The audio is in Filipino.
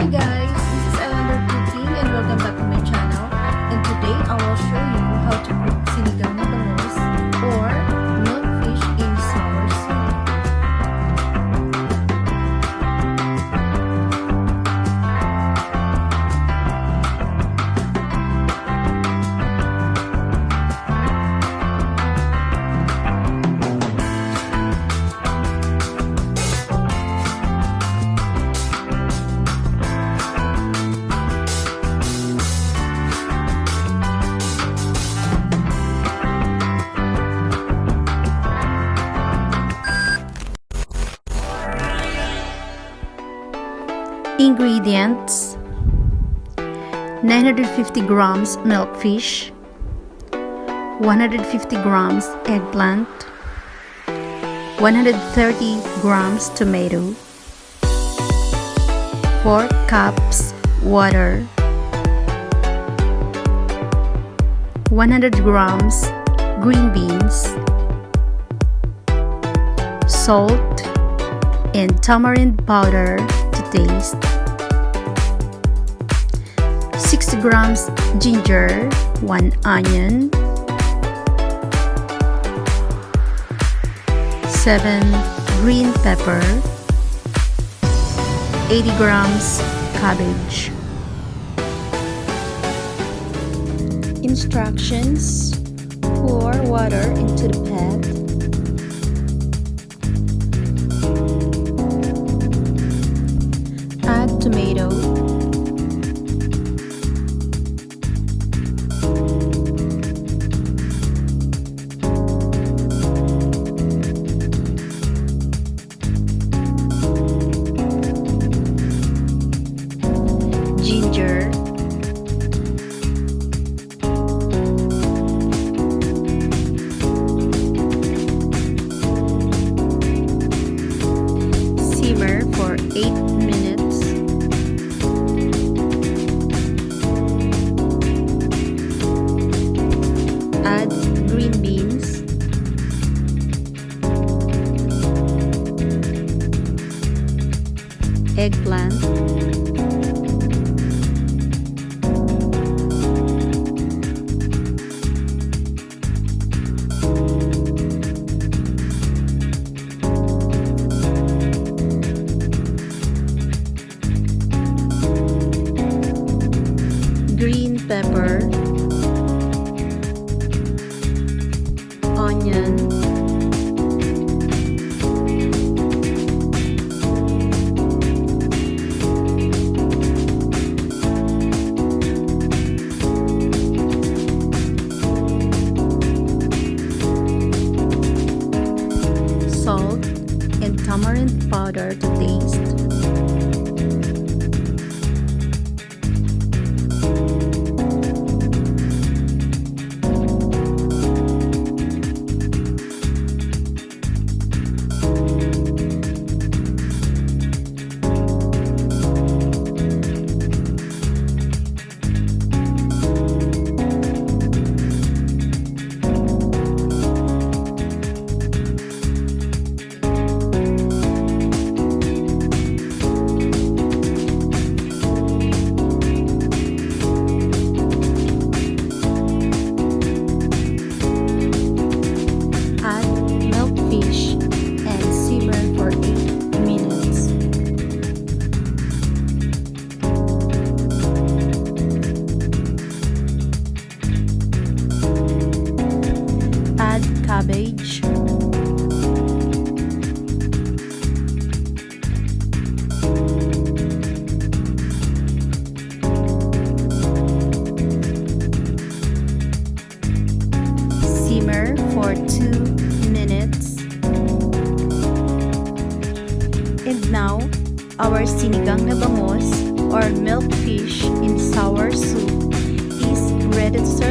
Hi guys, this is Elander Cooking and welcome back to my channel. And today I will show you how to cook Sinigang Na Bangus or milkfish in sour soup. Ingredients: 950 grams milkfish, 150 grams eggplant, 130 grams tomato, 4 cups water, 100 grams green beans, salt, and tamarind powder to taste, 60 grams ginger, 1 onion, 7 green pepper, 80 grams cabbage. Instructions: pour water into the pot. Add tomato. Ginger. Simmer for 8 minutes. Add green beans. Eggplant. Green pepper, onion, salt, and tamarind powder to taste. Cabbage, simmer for 2 minutes. And now, our Sinigang Na Bangus or milkfish in sour soup is ready to serve.